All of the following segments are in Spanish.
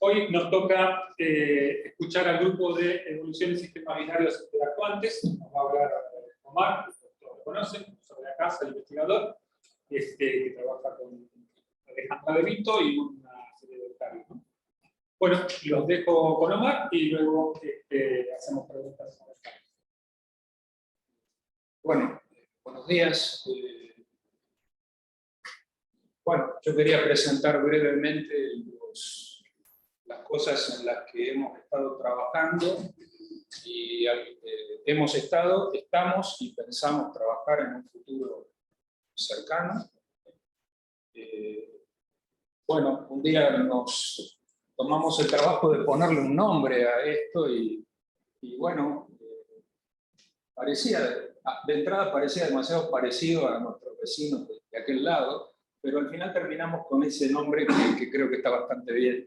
Hoy nos toca escuchar al grupo de evolución de sistemas binarios interactuantes. Nos va a hablar Omar, todos lo conocen, sobre la casa, el investigador, que trabaja con Alejandra De Vito y una serie de becarios, ¿no? Bueno, los dejo con Omar y luego hacemos preguntas. Bueno, buenos días. Bueno, yo quería presentar brevemente las cosas en las que hemos estado trabajando y estamos y pensamos trabajar en un futuro cercano. Bueno, un día nos tomamos el trabajo de ponerle un nombre a esto y bueno, de entrada parecía demasiado parecido a nuestros vecinos de aquel lado, pero al final terminamos con ese nombre que creo que está bastante bien.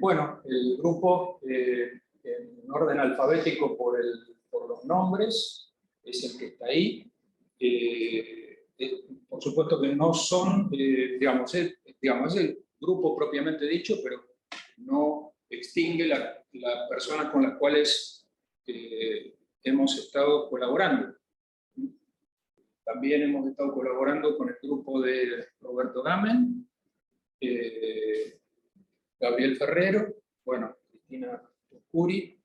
Bueno, el grupo, en orden alfabético por los nombres, es el que está ahí. Por supuesto que no son, digamos, es el grupo propiamente dicho, pero no extingue las personas con las cuales hemos estado colaborando. También hemos estado colaborando con el grupo de Roberto Gamen, Gabriel Ferrero, bueno, Cristina Curi,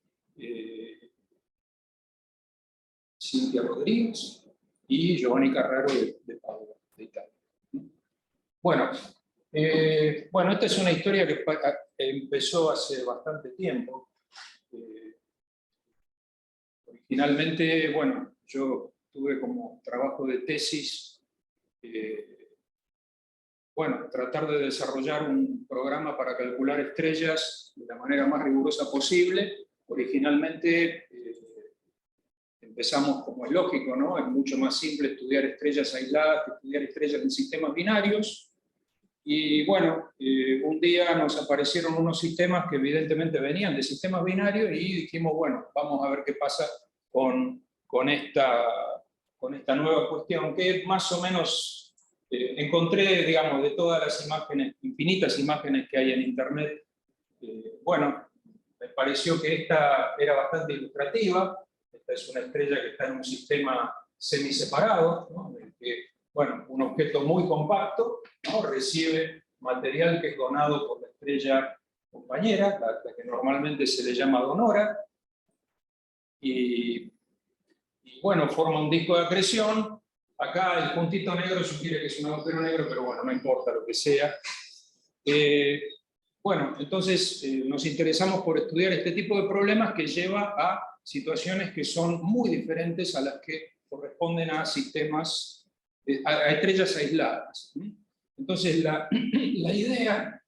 Cintia Rodríguez y Giovanni Carraro de Padua, de Italia. Bueno, esta es una historia que empezó hace bastante tiempo. Originalmente, bueno, yo tuve como trabajo de tesis, tratar de desarrollar un programa para calcular estrellas de la manera más rigurosa posible. Originalmente empezamos, como es lógico, ¿no? Es mucho más simple estudiar estrellas aisladas que estudiar estrellas en sistemas binarios. Y bueno, un día nos aparecieron unos sistemas que evidentemente venían de sistemas binarios y dijimos, bueno, vamos a ver qué pasa con esta nueva cuestión, que más o menos encontré, digamos, de todas las imágenes, infinitas imágenes que hay en Internet. Bueno, me pareció que esta era bastante ilustrativa. Esta es una estrella que está en un sistema semiseparado, ¿no? En el que, bueno, un objeto muy compacto, ¿no? Recibe material que es donado por la estrella compañera, la que normalmente se le llama donora, y bueno, forma un disco de acreción. Acá el puntito negro sugiere que es un agujero negro, pero bueno, no importa lo que sea. Bueno, entonces nos interesamos por estudiar este tipo de problemas que lleva a situaciones que son muy diferentes a las que corresponden a sistemas, a estrellas aisladas. Entonces la idea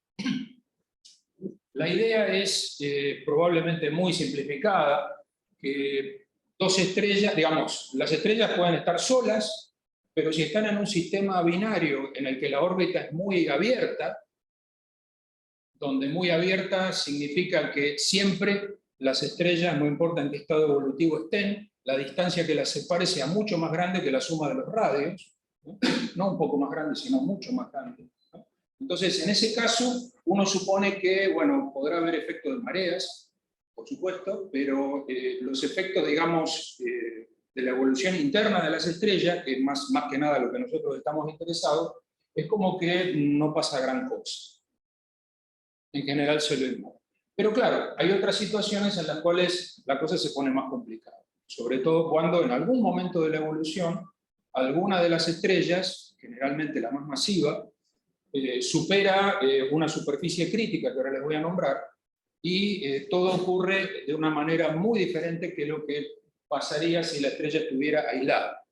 es probablemente muy simplificada, que dos estrellas, digamos, las estrellas pueden estar solas, pero si están en un sistema binario en el que la órbita es muy abierta, donde muy abierta significa que siempre las estrellas, no importa en qué estado evolutivo estén, la distancia que las separe sea mucho más grande que la suma de los radios, no un poco más grande, sino mucho más grande. Entonces, en ese caso, uno supone que, bueno, podrá haber efectos de mareas, por supuesto, pero los efectos, digamos, de la evolución interna de las estrellas, que es más que nada lo que nosotros estamos interesados, es como que no pasa gran cosa. En general se lo ignora. Pero claro, hay otras situaciones en las cuales la cosa se pone más complicada. Sobre todo cuando en algún momento de la evolución, alguna de las estrellas, generalmente la más masiva, supera una superficie crítica, que ahora les voy a nombrar, y todo ocurre de una manera muy diferente que lo que pasaría si la estrella estuviera aislada.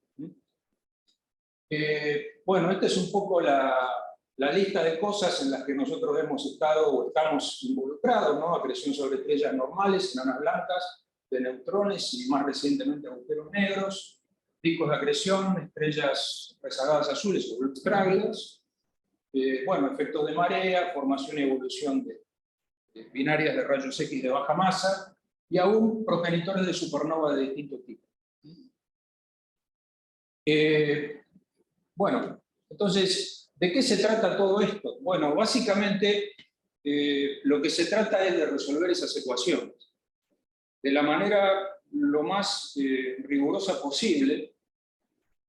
Bueno, esta es un poco la lista de cosas en las que nosotros hemos estado o estamos involucrados, ¿no? Acreción sobre estrellas normales, enanas blancas, de neutrones y más recientemente agujeros negros, picos de acreción, estrellas rezagadas azules o Blue-Stragglers, bueno, efectos de marea, formación y evolución de binarias de rayos X de baja masa, y aún progenitores de supernova de distinto tipo. Bueno, entonces, ¿de qué se trata todo esto? Bueno, básicamente lo que se trata es de resolver esas ecuaciones de la manera lo más rigurosa posible,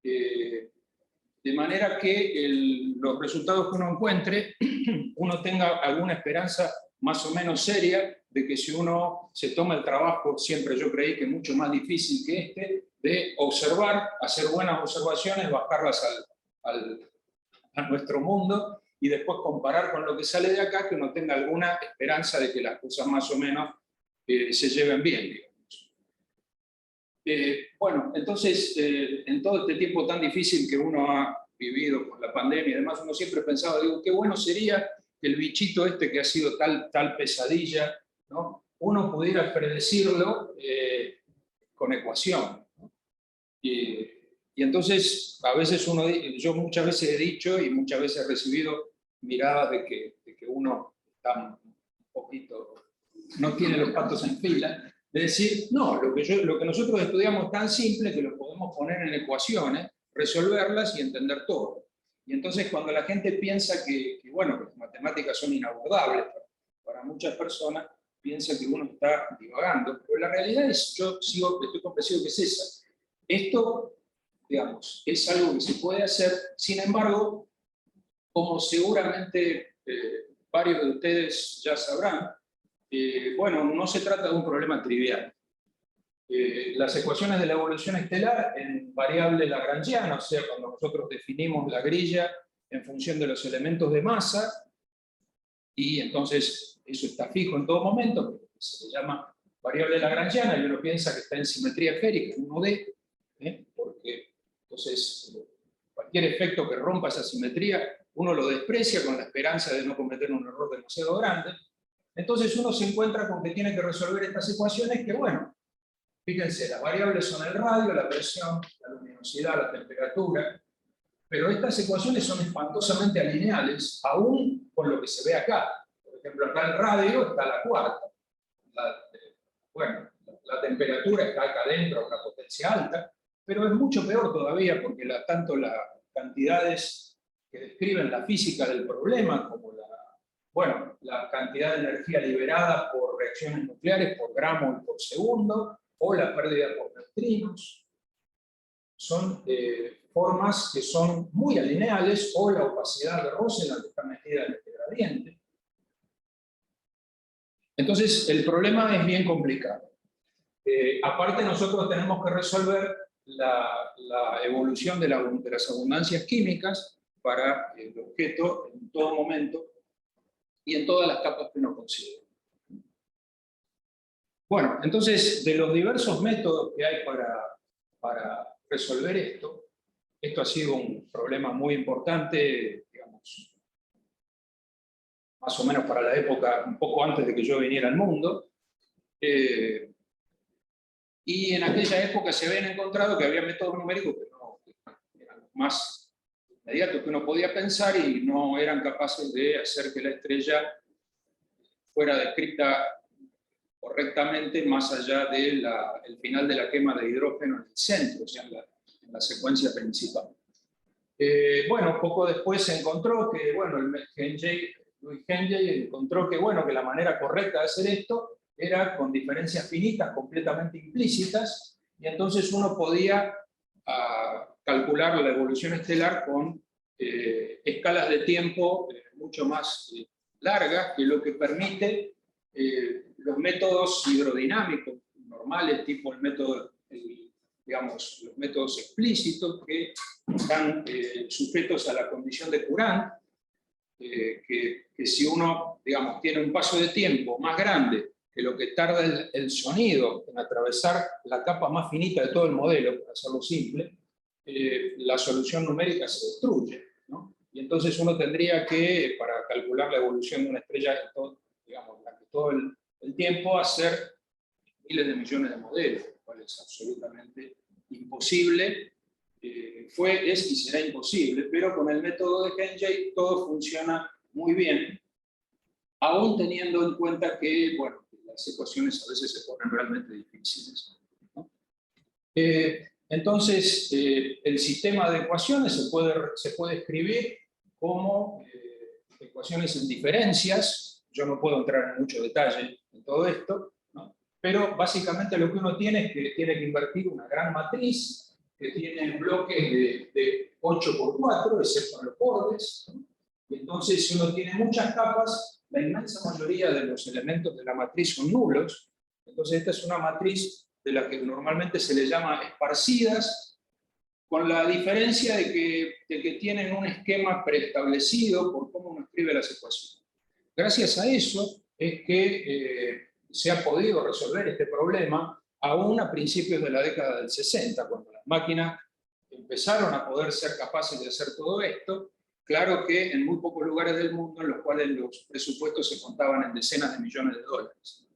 de manera que los resultados que uno encuentre, uno tenga alguna esperanza más o menos seria de que si uno se toma el trabajo, siempre yo creí que mucho más difícil que este, de observar, hacer buenas observaciones, bajarlas a nuestro mundo y después comparar con lo que sale de acá, que uno tenga alguna esperanza de que las cosas más o menos se lleven bien, digamos. Bueno, entonces, en todo este tiempo tan difícil que uno ha vivido con la pandemia y demás, uno siempre pensaba, digo, qué bueno sería que el bichito este que ha sido tal pesadilla, ¿no?, uno pudiera predecirlo con ecuación, ¿no? Y entonces, a veces yo muchas veces he dicho y muchas veces he recibido miradas de que uno está un poquito, no tiene los patos en fila, de decir, no, lo que nosotros estudiamos es tan simple que lo podemos poner en ecuaciones, resolverlas y entender todo. Y entonces cuando la gente piensa que bueno, que las matemáticas son inabordables para muchas personas, piensa que uno está divagando, pero la realidad es, estoy convencido que es esa. Esto, digamos, es algo que se puede hacer, sin embargo, como seguramente varios de ustedes ya sabrán, bueno, no se trata de un problema trivial. Las ecuaciones de la evolución estelar en variable lagrangiana, o sea, cuando nosotros definimos la grilla en función de los elementos de masa, y entonces eso está fijo en todo momento, se le llama variable lagrangiana, y uno piensa que está en simetría esférica, en 1D, porque entonces cualquier efecto que rompa esa simetría, uno lo desprecia con la esperanza de no cometer un error demasiado grande. Entonces uno se encuentra con que tiene que resolver estas ecuaciones que, bueno, fíjense, las variables son el radio, la presión, la luminosidad, la temperatura, pero estas ecuaciones son espantosamente alineales, aún con lo que se ve acá. Por ejemplo, acá el radio está a la cuarta. Bueno, la temperatura está acá adentro a una potencia alta, pero es mucho peor todavía porque tanto las cantidades que describen la física del problema como la cantidad de energía liberada por reacciones nucleares por gramo y por segundo, o la pérdida por neutrinos, son formas que son muy alineales, o la opacidad de Rosen, que está metida en este gradiente. Entonces, el problema es bien complicado. Aparte, nosotros tenemos que resolver la evolución de las abundancias químicas para el objeto en todo momento y en todas las capas que uno considera. Bueno, entonces, de los diversos métodos que hay para resolver esto ha sido un problema muy importante, digamos, más o menos para la época, un poco antes de que yo viniera al mundo, y en aquella época se habían encontrado que había métodos numéricos que no eran los más inmediatos que uno podía pensar y no eran capaces de hacer que la estrella fuera descrita correctamente más allá del final de la quema de hidrógeno en el centro, o sea, en la secuencia principal. Bueno, poco después se encontró que, bueno, Louis Henjay encontró que, bueno, que la manera correcta de hacer esto era con diferencias finitas completamente implícitas, y entonces uno podía calcular la evolución estelar con escalas de tiempo mucho más largas, que lo que permite los métodos hidrodinámicos normales, tipo el método, digamos, los métodos explícitos que están sujetos a la condición de Courant, que si uno, digamos, tiene un paso de tiempo más grande que lo que tarda el sonido en atravesar la capa más finita de todo el modelo, para hacerlo simple, la solución numérica se destruye, ¿no? Y entonces uno tendría que, para calcular la evolución de una estrella, digamos, durante todo el tiempo, hacer miles de millones de modelos, lo cual es absolutamente imposible. Es y será imposible, pero con el método de Henjay todo funciona muy bien, aún teniendo en cuenta que, bueno, las ecuaciones a veces se ponen realmente difíciles, ¿no? Entonces, el sistema de ecuaciones se puede escribir como ecuaciones en diferencias. yo no puedo entrar en mucho detalle en todo esto, ¿no? Pero básicamente lo que uno tiene es que tiene que invertir una gran matriz que tiene bloques de 8×4, excepto en los bordes, ¿no? Y entonces, si uno tiene muchas capas, la inmensa mayoría de los elementos de la matriz son nulos. Entonces, esta es una matriz de la que normalmente se le llama esparcidas, con la diferencia de que tienen un esquema preestablecido por cómo uno escribe las ecuaciones. Gracias a eso es que se ha podido resolver este problema aún a principios de la década del 60, cuando las máquinas empezaron a poder ser capaces de hacer todo esto. Claro que en muy pocos lugares del mundo en los cuales los presupuestos se contaban en decenas de millones de dólares.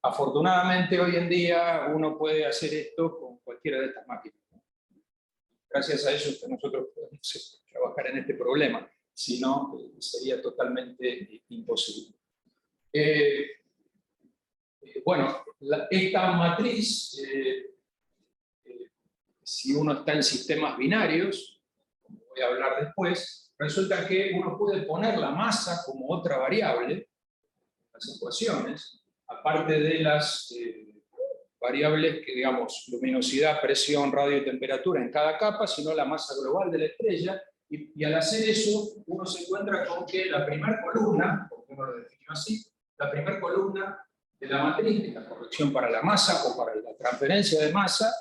Afortunadamente hoy en día uno puede hacer esto con cualquiera de estas máquinas. Gracias a eso es que nosotros podemos trabajar en este problema, si no sería totalmente imposible. Bueno, esta matriz, si uno está en sistemas binarios, como voy a hablar después, resulta que uno puede poner la masa como otra variable en las ecuaciones, aparte de las variables que, digamos, luminosidad, presión, radio y temperatura en cada capa, sino la masa global de la estrella, y al hacer eso, uno se encuentra con que la primera columna, porque uno lo definió así, la primera columna de la matriz, de la corrección para la masa o para la transferencia de masa,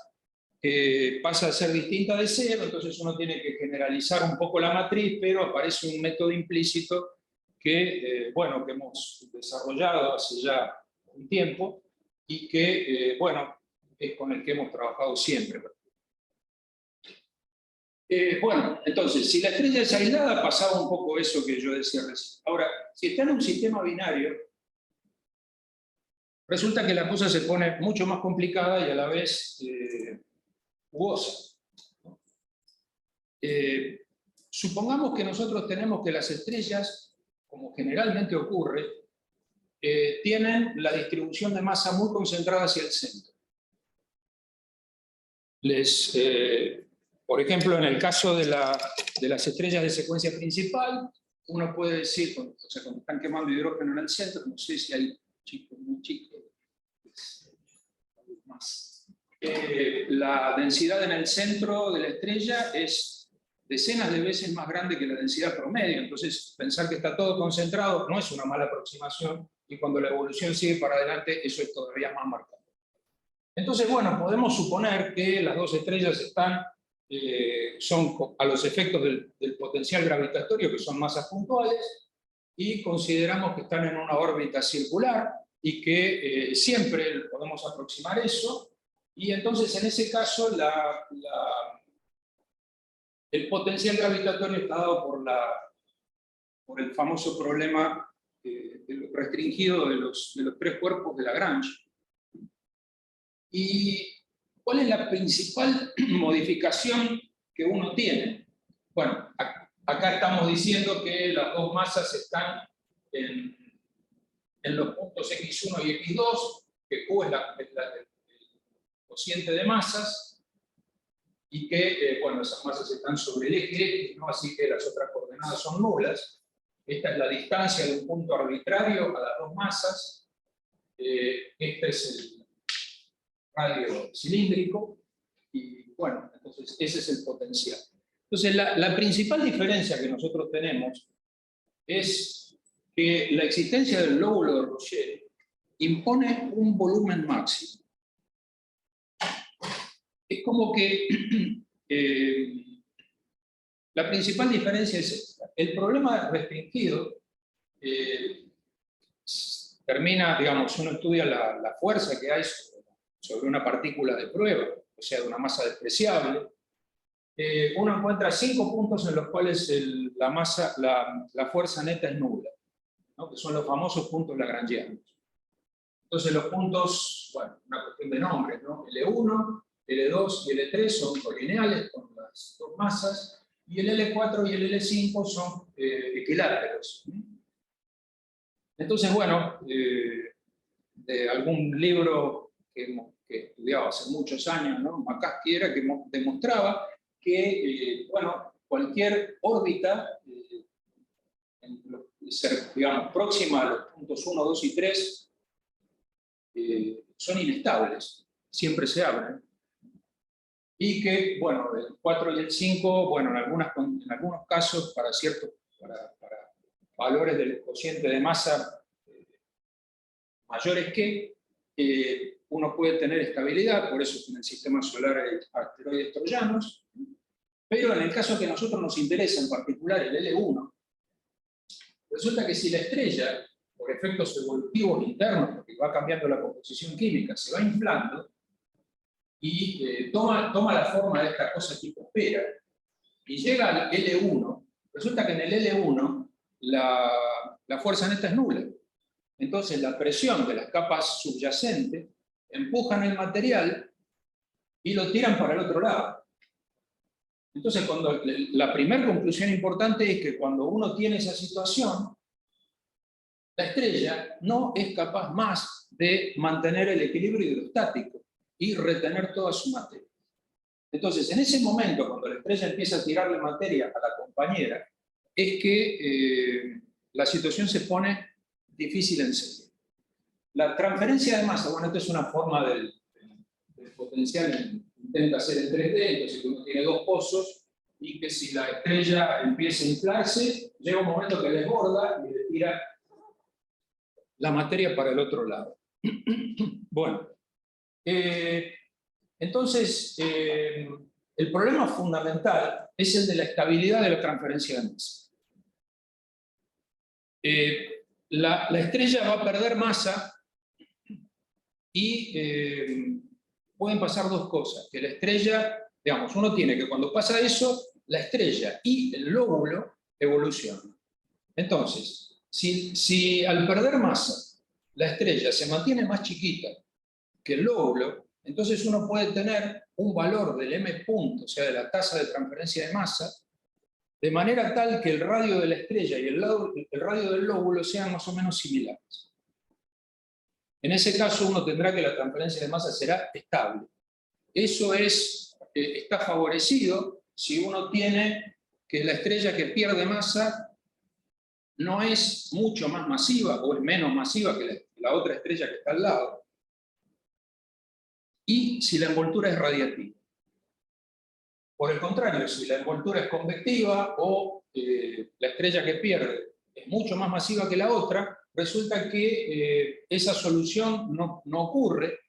pasa a ser distinta de cero, entonces uno tiene que generalizar un poco la matriz, pero aparece un método implícito que, bueno, que hemos desarrollado hace ya un tiempo y que, bueno, es con el que hemos trabajado siempre. Bueno, entonces, si la estrella es aislada, pasaba un poco eso que yo decía recién. Ahora, si está en un sistema binario, resulta que la cosa se pone mucho más complicada y a la vez jugosa. Supongamos que nosotros tenemos que las estrellas, como generalmente ocurre, tienen la distribución de masa muy concentrada hacia el centro. Por ejemplo, en el caso de las estrellas de secuencia principal, uno puede decir, o sea, cuando están quemando hidrógeno en el centro, no sé si hay chicos muy chicos, más. La densidad en el centro de la estrella es decenas de veces más grande que la densidad promedio, entonces pensar que está todo concentrado no es una mala aproximación, y cuando la evolución sigue para adelante, eso es todavía más marcado. Entonces, bueno, podemos suponer que las dos estrellas son a los efectos del potencial gravitatorio, que son masas puntuales, y consideramos que están en una órbita circular, y que siempre podemos aproximar eso, y entonces en ese caso el potencial gravitatorio está dado por el famoso problema restringido de los tres cuerpos de Lagrange. ¿Y cuál es la principal modificación que uno tiene? Bueno, acá estamos diciendo que las dos masas están en los puntos X1 y X2, que Q es el cociente de masas, y que, bueno, esas masas están sobre el eje X, ¿no? Así que las otras coordenadas son nulas. Esta es la distancia de un punto arbitrario a las dos masas. Este es el radio cilíndrico, y bueno, entonces ese es el potencial. Entonces, la principal diferencia que nosotros tenemos es que la existencia del lóbulo de Roger impone un volumen máximo. Es como que la principal diferencia es esta. El problema restringido termina, digamos, uno estudia la fuerza que hay sobre una partícula de prueba, o sea, de una masa despreciable. Uno encuentra 5 puntos en los cuales la fuerza neta es nula, ¿no? Que son los famosos puntos lagrangianos. Entonces los puntos, bueno, una cuestión de nombres, ¿no? L1, L2 y L3 son colineales con las dos masas, y el L4 y el L5 son equiláteros. Entonces, bueno, de algún libro que estudiaba hace muchos años, ¿no? McCaskey, era que demostraba que, bueno, cualquier órbita, digamos, próxima a los puntos 1, 2 y 3, son inestables, siempre se abren. Y que, bueno, el 4 y el 5, bueno, en algunos casos, para valores del cociente de masa mayores que, uno puede tener estabilidad, por eso en el sistema solar hay asteroides troyanos, pero en el caso que a nosotros nos interesa, en particular el L1, resulta que si la estrella, por efectos evolutivos internos, porque va cambiando la composición química, se va inflando, y toma la forma de esta cosa tipo esfera, y llega al L1, resulta que en el L1 la fuerza neta es nula. Entonces la presión de las capas subyacentes empujan el material y lo tiran para el otro lado. Entonces la primera conclusión importante es que cuando uno tiene esa situación, la estrella no es capaz más de mantener el equilibrio hidrostático y retener toda su materia. Entonces, en ese momento, cuando la estrella empieza a tirarle materia a la compañera, es que la situación se pone difícil en serio. La transferencia de masa, bueno, esta es una forma del potencial, intenta hacer en 3D, entonces uno tiene dos pozos, y que si la estrella empieza a inflarse, llega un momento que desborda y le tira la materia para el otro lado. Bueno, entonces, el problema fundamental es el de la estabilidad de la transferencia de masa. La estrella va a perder masa y pueden pasar dos cosas. Que la estrella, digamos, uno tiene que cuando pasa eso, la estrella y el lóbulo evolucionan. Entonces, si al perder masa la estrella se mantiene más chiquita que el lóbulo, entonces uno puede tener un valor del m punto, o sea, de la tasa de transferencia de masa, de manera tal que el radio de la estrella y el radio del lóbulo sean más o menos similares. En ese caso uno tendrá que la transferencia de masa será estable. Eso está favorecido si uno tiene que la estrella que pierde masa no es mucho más masiva o es menos masiva que la otra estrella que está al lado, y si la envoltura es radiativa. Por el contrario, si la envoltura es convectiva o la estrella que pierde es mucho más masiva que la otra, resulta que esa solución no ocurre,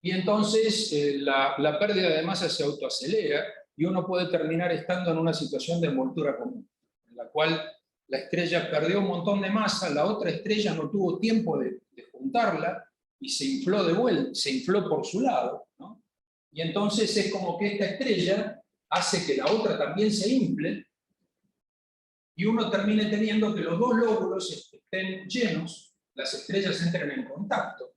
y entonces la pérdida de masa se autoacelera y uno puede terminar estando en una situación de envoltura común, en la cual la estrella perdió un montón de masa, la otra estrella no tuvo tiempo de juntarla y se infló de vuelta, se infló por su lado, ¿no? Y entonces es como que esta estrella hace que la otra también se infle y uno termine teniendo que los dos lóbulos estén llenos, las estrellas entren en contacto.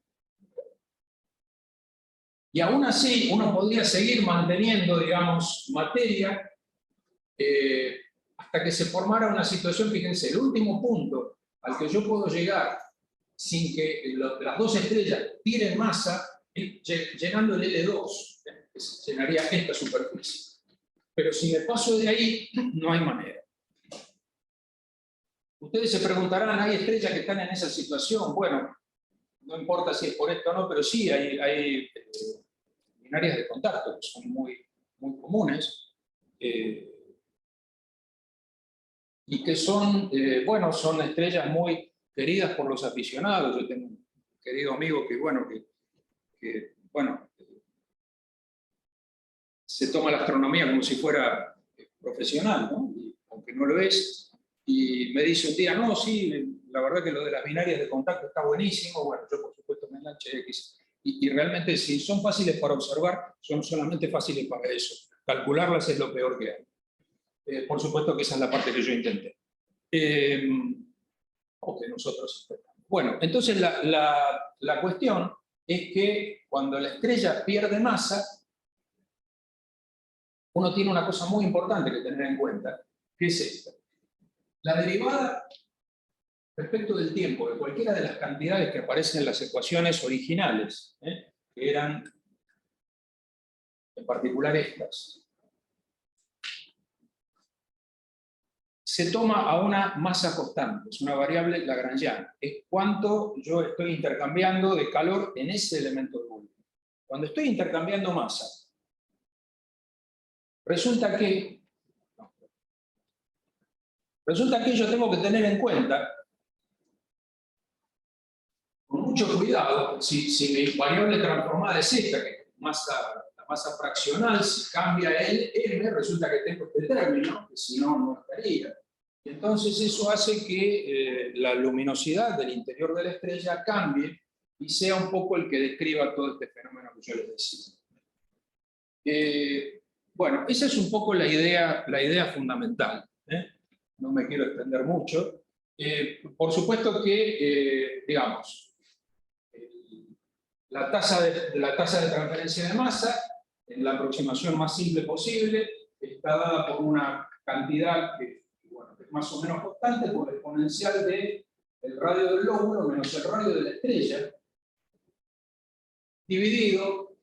Y aún así uno podría seguir manteniendo, digamos, materia hasta que se formara una situación. Fíjense, el último punto al que yo puedo llegar sin que las dos estrellas tiren masa, llenando el L2, que se llenaría esta superficie. Pero si me paso de ahí, no hay manera. Ustedes se preguntarán, ¿hay estrellas que están en esa situación? Bueno, no importa si es por esto o no, pero sí hay binarias de contacto que son muy comunes, y que son, bueno, son estrellas muy queridas por los aficionados. Yo tengo un querido amigo que se toma la astronomía como si fuera profesional, ¿no? Aunque no lo es, y me dice un día, no, sí, la verdad que lo de las binarias de contacto está buenísimo. Bueno, yo por supuesto me enganché X. Y realmente, si son fáciles para observar, son solamente fáciles para eso. Calcularlas es lo peor que hay. Por supuesto que esa es la parte que yo intenté. O que nosotros intentamos. Bueno, entonces la cuestión es que cuando la estrella pierde masa, uno tiene una cosa muy importante que tener en cuenta, que es esta. La derivada respecto del tiempo de cualquiera de las cantidades que aparecen en las ecuaciones originales, que eran en particular estas, se toma a una masa constante, es una variable lagrangiana, es cuánto yo estoy intercambiando de calor en ese elemento de volumen. Cuando estoy intercambiando masa, resulta que yo tengo que tener en cuenta, con mucho cuidado, si mi variable transformada es esta, que es la masa fraccional, si cambia el m, resulta que tengo este término, que si no, no estaría. Y entonces eso hace que la luminosidad del interior de la estrella cambie y sea un poco el que describa todo este fenómeno que yo les decía. Bueno, esa es un poco la idea fundamental. No me quiero extender mucho. Por supuesto que, digamos, la tasa de transferencia de masa, en la aproximación más simple posible, está dada por una cantidad que, bueno, que es más o menos constante por la exponencial del radio del lóbulo menos el radio de la estrella, dividido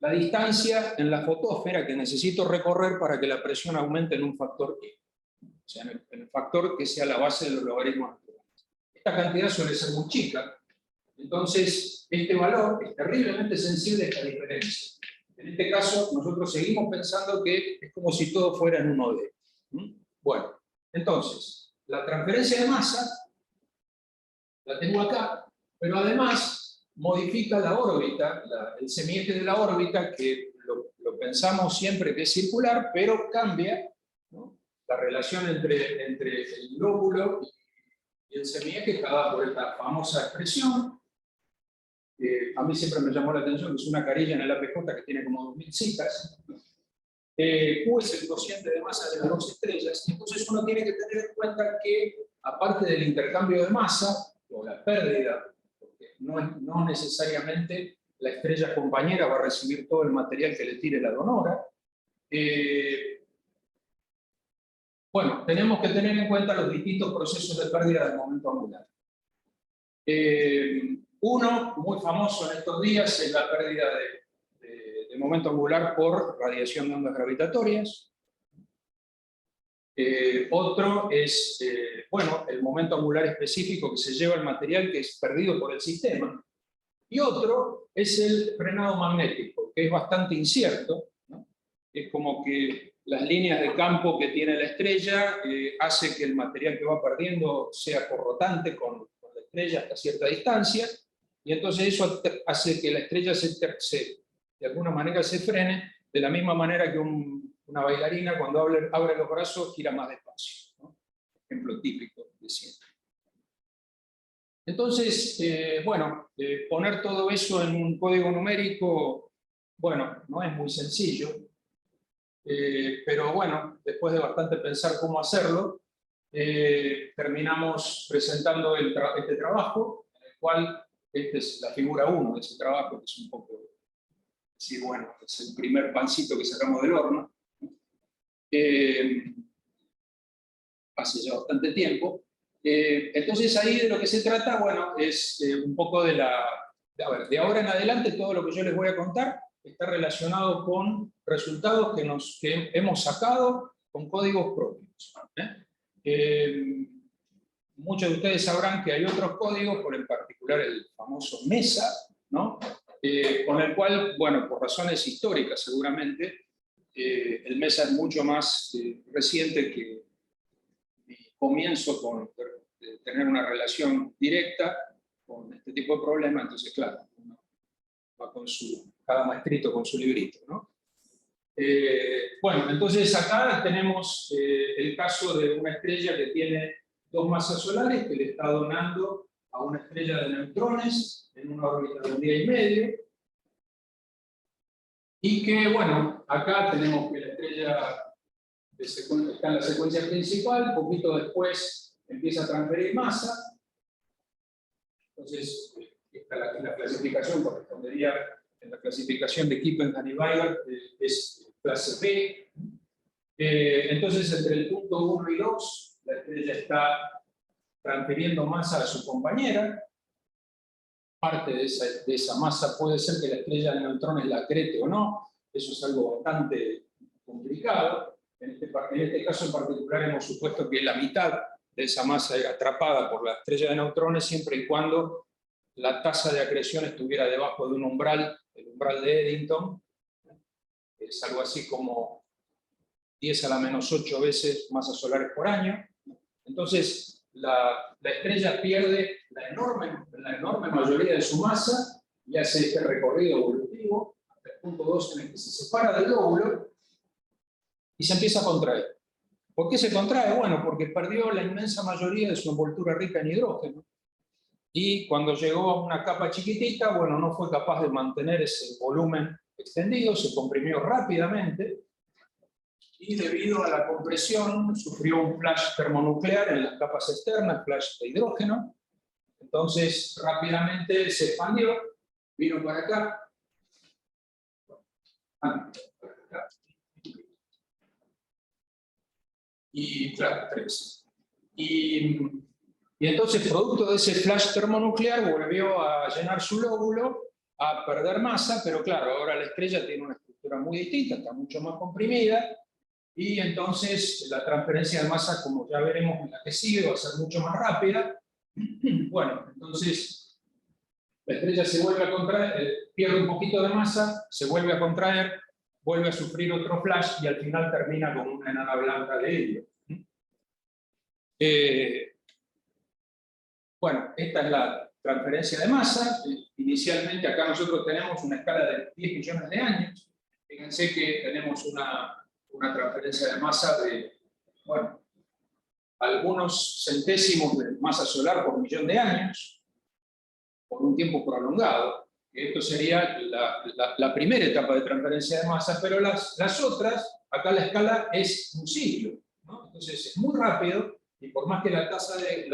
la distancia en la fotósfera que necesito recorrer para que la presión aumente en un factor E. O sea, en el factor que sea la base de los logaritmos naturales. Esta cantidad suele ser muy chica, entonces este valor es terriblemente sensible a esta diferencia. En este caso, nosotros seguimos pensando que es como si todo fuera en 1D. Bueno, entonces, la transferencia de masa la tengo acá, pero además modifica la órbita, el semieje de la órbita, que lo pensamos siempre que es circular, pero cambia, ¿no? La relación entre el lóbulo y el semieje está dada por esta famosa expresión. A mí siempre me llamó la atención, que es una carilla en el APJ que tiene como 2000 citas. Q es el cociente de masa de las dos estrellas, entonces uno tiene que tener en cuenta que, aparte del intercambio de masa, o la pérdida, porque no necesariamente la estrella compañera va a recibir todo el material que le tire la donora, bueno, tenemos que tener en cuenta los distintos procesos de pérdida del momento angular. Uno, muy famoso en estos días, es la pérdida de momento angular por radiación de ondas gravitatorias. Otro es, bueno, el momento angular específico que se lleva el material que es perdido por el sistema. Y otro es el frenado magnético, que es bastante incierto, ¿no? Es como que las líneas de campo que tiene la estrella hace que el material que va perdiendo sea corrotante con la estrella hasta cierta distancia, y entonces eso hace que la estrella de alguna manera se frene, de la misma manera que una bailarina cuando abre los brazos gira más despacio, ¿no? Ejemplo típico de siempre. Entonces, bueno, poner todo eso en un código numérico, bueno, no es muy sencillo, pero bueno, después de bastante pensar cómo hacerlo, terminamos presentando este trabajo, en el cual esta es la figura 1 de ese trabajo, que es un poco, sí, bueno, es el primer pancito que sacamos del horno. Hace ya bastante tiempo. Entonces ahí de lo que se trata, bueno, es un poco de de ahora en adelante todo lo que yo les voy a contar está relacionado con resultados que hemos sacado con códigos propios. Muchos de ustedes sabrán que hay otros códigos, por en particular el famoso MESA, ¿no? Con el cual, bueno, por razones históricas seguramente, el MESA es mucho más reciente que mi comienzo con tener una relación directa con este tipo de problemas, entonces claro, uno va con cada maestrito con su librito, ¿no? Bueno, entonces acá tenemos el caso de una estrella que tiene dos masas solares que le está donando a una estrella de neutrones en una órbita de 1,5 días. Y que, bueno, acá tenemos que la estrella está en la secuencia principal, poquito después empieza a transferir masa. Entonces, la clasificación correspondería, en la clasificación de Kippenham y Weigert, es clase B. Entonces, entre el punto 1 y 2, la estrella está transfiriendo masa a su compañera. Parte de esa masa puede ser que la estrella de neutrones la acrete o no. Eso es algo bastante complicado. En este caso en particular hemos supuesto que la mitad de esa masa era atrapada por la estrella de neutrones siempre y cuando la tasa de acreción estuviera debajo de un umbral, el umbral de Eddington, es algo así como 10 a la menos 8 veces masas solares por año. Entonces, la estrella pierde la enorme mayoría de su masa y hace este recorrido evolutivo hasta el punto 2 en el que se separa del lóbulo y se empieza a contraer. ¿Por qué se contrae? Bueno, porque perdió la inmensa mayoría de su envoltura rica en hidrógeno. Y cuando llegó a una capa chiquitita, bueno, no fue capaz de mantener ese volumen extendido, se comprimió rápidamente y debido a la compresión sufrió un flash termonuclear en las capas externas, flash de hidrógeno. Entonces rápidamente se expandió, vino para acá. Y claro, 3. Y entonces, producto de ese flash termonuclear, volvió a llenar su lóbulo, a perder masa, pero claro, ahora la estrella tiene una estructura muy distinta, está mucho más comprimida, y entonces la transferencia de masa, como ya veremos en la que sigue, va a ser mucho más rápida. Bueno, entonces la estrella se vuelve a contraer, pierde un poquito de masa, se vuelve a contraer, vuelve a sufrir otro flash y al final termina con una enana blanca de helio. Bueno, esta es la transferencia de masa. Inicialmente acá nosotros tenemos una escala de 10 millones de años. Fíjense que tenemos una transferencia de masa de, bueno, algunos centésimos de masa solar por millón de años, por un tiempo prolongado. Esto sería la primera etapa de transferencia de masa, pero las otras, acá la escala es un siglo, ¿no? Entonces es muy rápido, y por más que la tasa de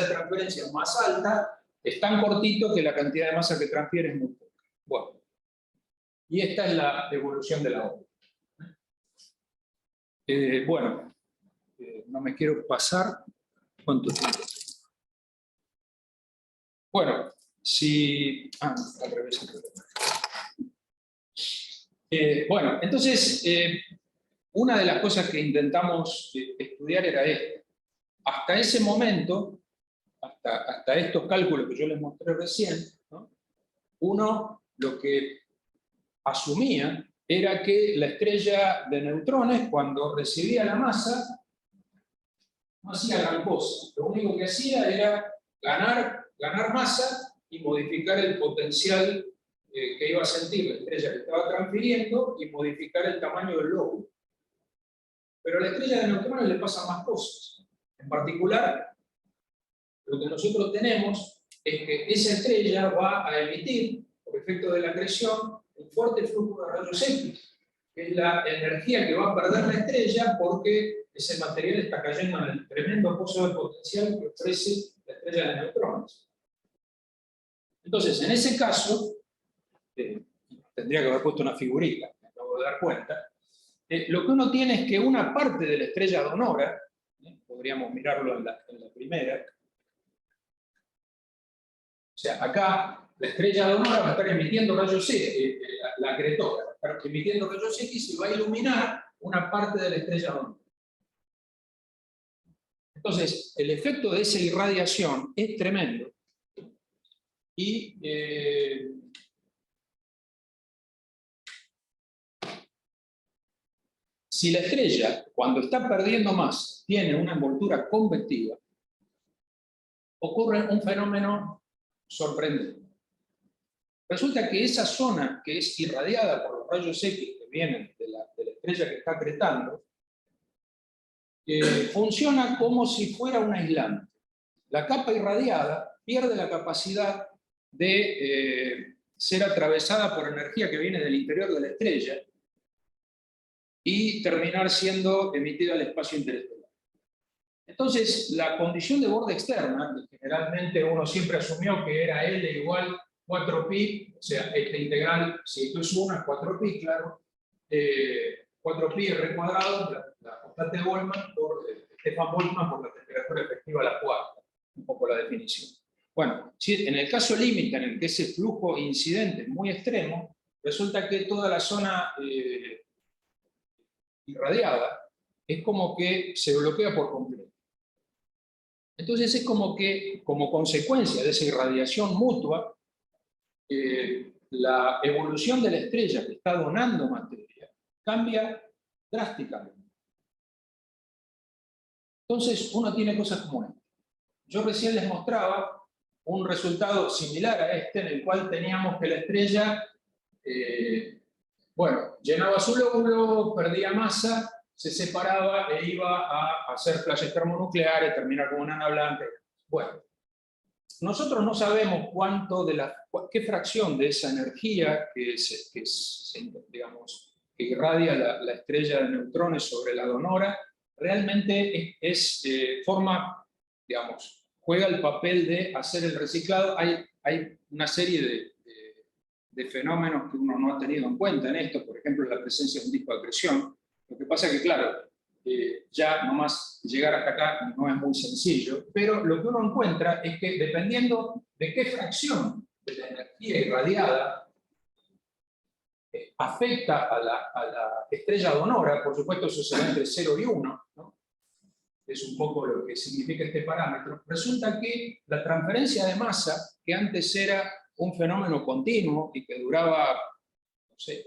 transferencia es más alta, es tan cortito que la cantidad de masa que transfiere es muy poca. Bueno, y esta es la evolución de la onda. Bueno, no me quiero pasar. ¿Cuánto tiempo? Bueno, si... al revés. Bueno, entonces, una de las cosas que intentamos estudiar era esto. Hasta ese momento, hasta estos cálculos que yo les mostré recién, ¿no? Uno lo que asumía era que la estrella de neutrones, cuando recibía la masa, no hacía gran cosa. Lo único que hacía era ganar masa y modificar el potencial que iba a sentir la estrella que estaba transfiriendo y modificar el tamaño del lóbulo. Pero a la estrella de neutrones le pasan más cosas. En particular, lo que nosotros tenemos es que esa estrella va a emitir, por efecto de la acreción, un fuerte flujo de rayos X, que es la energía que va a perder la estrella porque ese material está cayendo en el tremendo pozo de potencial que ofrece la estrella de neutrones. Entonces, en ese caso, tendría que haber puesto una figurita, me acabo de dar cuenta, lo que uno tiene es que una parte de la estrella donora, podríamos mirarlo en la primera, o sea, acá la estrella donora va a estar emitiendo rayos X, la acretora va a estar emitiendo rayos X y va a iluminar una parte de la estrella donora. Entonces, el efecto de esa irradiación es tremendo. Y si la estrella, cuando está perdiendo masa, tiene una envoltura convectiva, ocurre un fenómeno sorprendente. Resulta que esa zona que es irradiada por los rayos X que vienen de la estrella que está acretando, funciona como si fuera un aislante. La capa irradiada pierde la capacidad de ser atravesada por energía que viene del interior de la estrella y terminar siendo emitida al espacio interestelar. Entonces, la condición de borde externa, que generalmente uno siempre asumió que era L igual 4pi, o sea, esta integral, si esto es 1, es 4pi, claro, 4pi r cuadrado, la constante de Boltzmann, por Stefan Boltzmann, por la temperatura efectiva a la cuarta, un poco la definición. Bueno, en el caso límite en el que ese flujo incidente es muy extremo, resulta que toda la zona irradiada es como que se bloquea por completo. Entonces es como que, como consecuencia de esa irradiación mutua, la evolución de la estrella que está donando materia cambia drásticamente. Entonces uno tiene cosas como esta. Yo recién les mostraba un resultado similar a este, en el cual teníamos que la estrella, bueno, llenaba su lóbulo, perdía masa, se separaba e iba a hacer flashes termonucleares, terminar con una nana blanca. Bueno, nosotros no sabemos qué fracción de esa energía digamos, que irradia la estrella de neutrones sobre la donora realmente digamos, juega el papel de hacer el reciclado. Hay una serie de fenómenos que uno no ha tenido en cuenta en esto, por ejemplo, la presencia de un disco de acreción. Lo que pasa es que, claro, ya nomás llegar hasta acá no es muy sencillo, pero lo que uno encuentra es que dependiendo de qué fracción de la energía irradiada afecta a la estrella donora, por supuesto eso se da entre 0 y 1, ¿no? Es un poco lo que significa este parámetro. Resulta que la transferencia de masa, que antes era un fenómeno continuo y que duraba, no sé,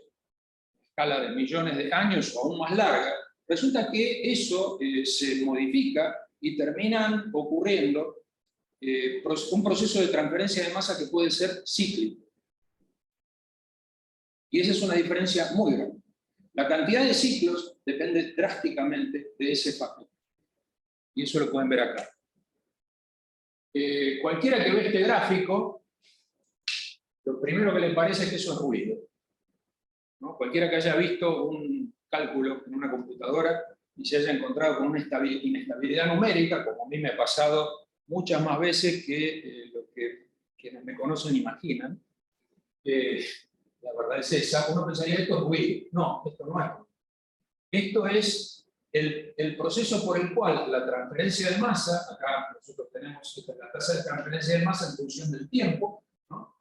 escala de millones de años o aún más larga, resulta que eso se modifica y terminan ocurriendo un proceso de transferencia de masa que puede ser cíclico. Y esa es una diferencia muy grande. La cantidad de ciclos depende drásticamente de ese factor. Y eso lo pueden ver acá. Cualquiera que ve este gráfico, lo primero que le parece es que eso es ruido, ¿no? Cualquiera que haya visto un cálculo en una computadora y se haya encontrado con una inestabilidad numérica, como a mí me ha pasado muchas más veces que lo que quienes me conocen imaginan, la verdad es esa, uno pensaría esto es ruido. No, esto no es ruido. Esto es el proceso por el cual la transferencia de masa, acá nosotros tenemos la tasa de transferencia de masa en función del tiempo, ¿no?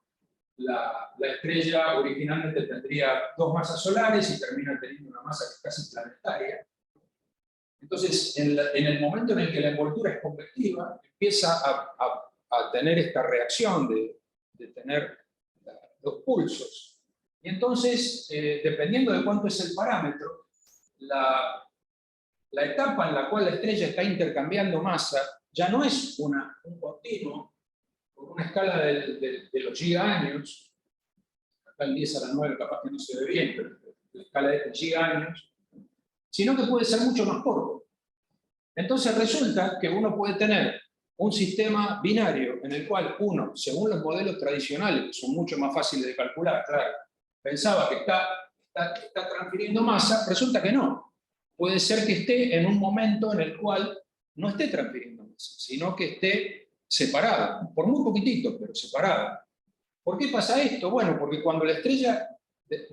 La estrella originalmente tendría 2 masas solares y termina teniendo una masa que es casi planetaria. Entonces, en el momento en el que la envoltura es convectiva, empieza a tener esta reacción de tener los pulsos. Y entonces, dependiendo de cuánto es el parámetro, la etapa en la cual la estrella está intercambiando masa ya no es un continuo, con una escala de los gigaaños, acá el 10 a la 9 capaz que no se ve bien, pero la escala es de gigaaños, sino que puede ser mucho más corto. Entonces resulta que uno puede tener un sistema binario en el cual uno, según los modelos tradicionales, que son mucho más fáciles de calcular, claro, pensaba que está transfiriendo masa, resulta que no. Puede ser que esté en un momento en el cual no esté transfiriendo masa, sino que esté separado, por muy poquitito, pero separado. ¿Por qué pasa esto? Bueno, porque cuando la estrella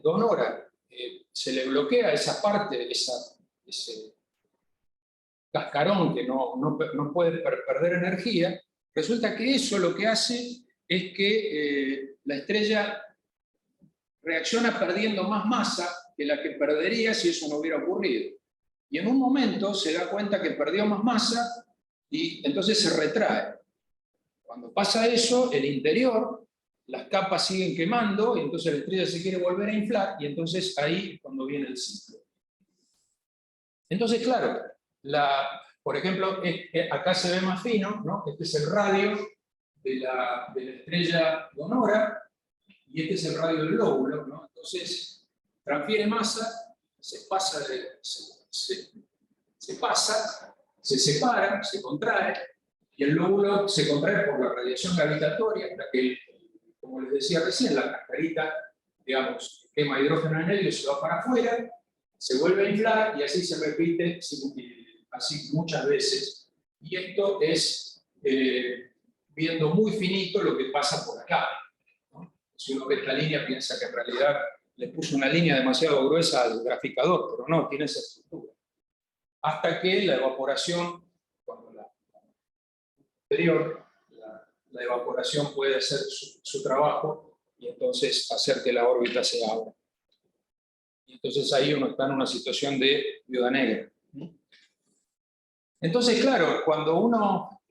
donora se le bloquea esa parte, ese cascarón que no puede perder energía, resulta que eso lo que hace es que la estrella reacciona perdiendo más masa que la que perdería si eso no hubiera ocurrido. Y en un momento se da cuenta que perdió más masa y entonces se retrae. Cuando pasa eso, el interior, las capas siguen quemando y entonces la estrella se quiere volver a inflar y entonces ahí es cuando viene el ciclo. Entonces, claro, por ejemplo, acá se ve más fino, ¿no? Este es el radio de la estrella donora y este es el radio del lóbulo, ¿no? Entonces, transfiere masa, se separa, se contrae, y el lóbulo se contrae por la radiación gravitatoria, hasta que, como les decía recién, la cascarita, digamos, quema hidrógeno en helio, se va para afuera, se vuelve a inflar, y así se repite así muchas veces. Y esto es viendo muy finito lo que pasa por acá, ¿no? Si uno ve esta línea piensa que en realidad le puso una línea demasiado gruesa al graficador, pero no, tiene esa estructura. Hasta que la evaporación, cuando la evaporación puede hacer su trabajo y entonces hacer que la órbita se abra. Y entonces ahí uno está en una situación de viuda negra. Entonces, claro, cuando uno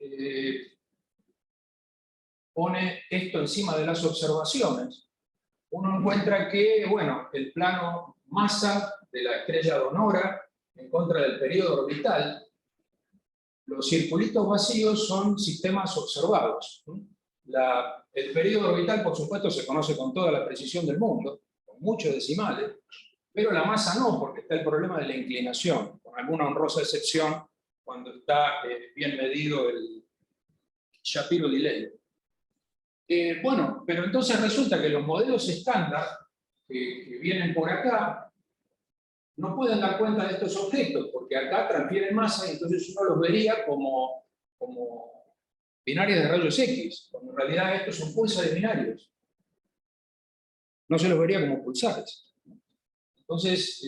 pone esto encima de las observaciones, uno encuentra que, bueno, el plano masa de la estrella Donora en contra del período orbital, los circulitos vacíos son sistemas observados. El período orbital, por supuesto, se conoce con toda la precisión del mundo, con muchos decimales, pero la masa no, porque está el problema de la inclinación, con alguna honrosa excepción cuando está bien medido el Shapiro delay. Bueno, pero entonces resulta que los modelos estándar que vienen por acá no pueden dar cuenta de estos objetos, porque acá transfieren masa y entonces uno los vería como binarias de rayos X, cuando en realidad estos son pulsares binarios. No se los vería como pulsares. Entonces,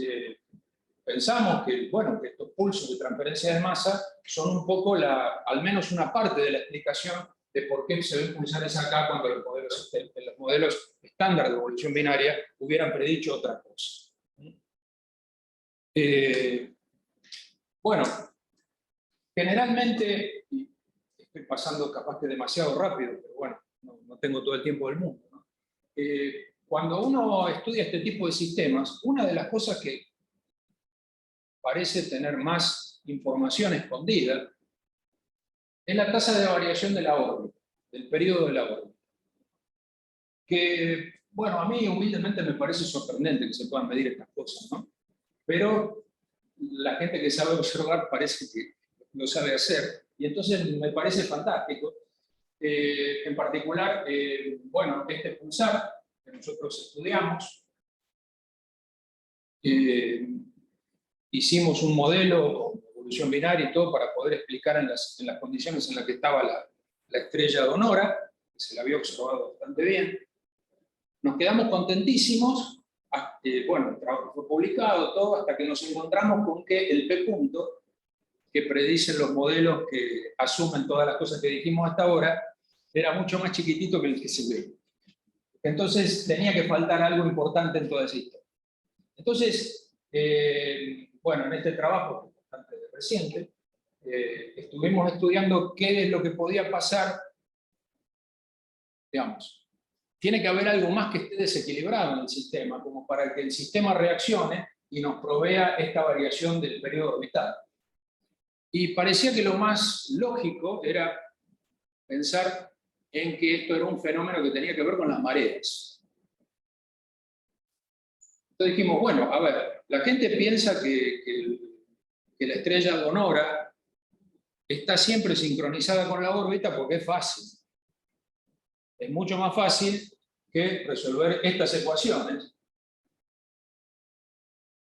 pensamos que, bueno, que estos pulsos de transferencia de masa son un poco, al menos una parte de la explicación de por qué se ven pulsares acá cuando los modelos estándar de evolución binaria hubieran predicho otra cosa. Bueno, generalmente, y estoy pasando capaz que demasiado rápido, pero bueno, no tengo todo el tiempo del mundo, ¿no? Cuando uno estudia este tipo de sistemas, una de las cosas que parece tener más información escondida es la tasa de variación de la órbita, del periodo de la órbita. Que, bueno, a mí humildemente me parece sorprendente que se puedan medir estas cosas, ¿no? Pero la gente que sabe observar parece que lo sabe hacer, y entonces me parece fantástico. En particular, bueno, este pulsar que nosotros estudiamos, hicimos un modelo con evolución binaria y todo para poder explicar en las condiciones en las que estaba la estrella Donora, que se la había observado bastante bien. Nos quedamos contentísimos. Bueno, el trabajo fue publicado, todo, hasta que nos encontramos con que el P punto, que predicen los modelos que asumen todas las cosas que dijimos hasta ahora, era mucho más chiquitito que el que se ve. Entonces tenía que faltar algo importante en toda esa historia. Entonces, bueno, en este trabajo, que es bastante reciente, estuvimos estudiando qué es lo que podía pasar, digamos. Tiene que haber algo más que esté desequilibrado en el sistema, como para que el sistema reaccione y nos provea esta variación del periodo orbital. Y parecía que lo más lógico era pensar en que esto era un fenómeno que tenía que ver con las mareas. Entonces dijimos, bueno, a ver, la gente piensa que la estrella Donora está siempre sincronizada con la órbita porque es fácil. Es mucho más fácil que resolver estas ecuaciones,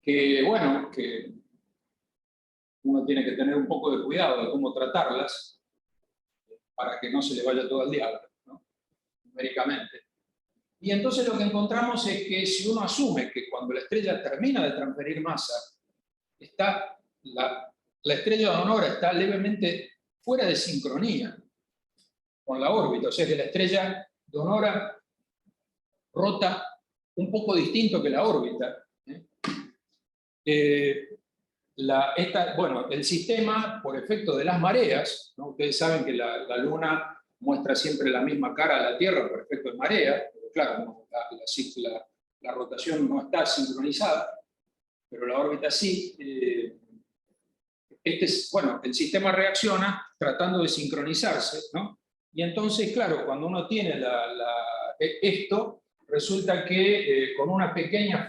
que, bueno, que uno tiene que tener un poco de cuidado de cómo tratarlas para que no se le vaya todo al diablo, ¿no? Numéricamente. Y entonces lo que encontramos es que si uno asume que cuando la estrella termina de transferir masa, la estrella Donora está levemente fuera de sincronía con la órbita, o sea que la estrella Donora rota un poco distinto que la órbita. Bueno, el sistema, por efecto de las mareas, ¿no? Ustedes saben que la Luna muestra siempre la misma cara a la Tierra por efecto de marea, pero claro, no, la rotación no está sincronizada, pero la órbita sí. Bueno, el sistema reacciona tratando de sincronizarse, ¿no? Y entonces, claro, cuando uno tiene esto, resulta que con una pequeña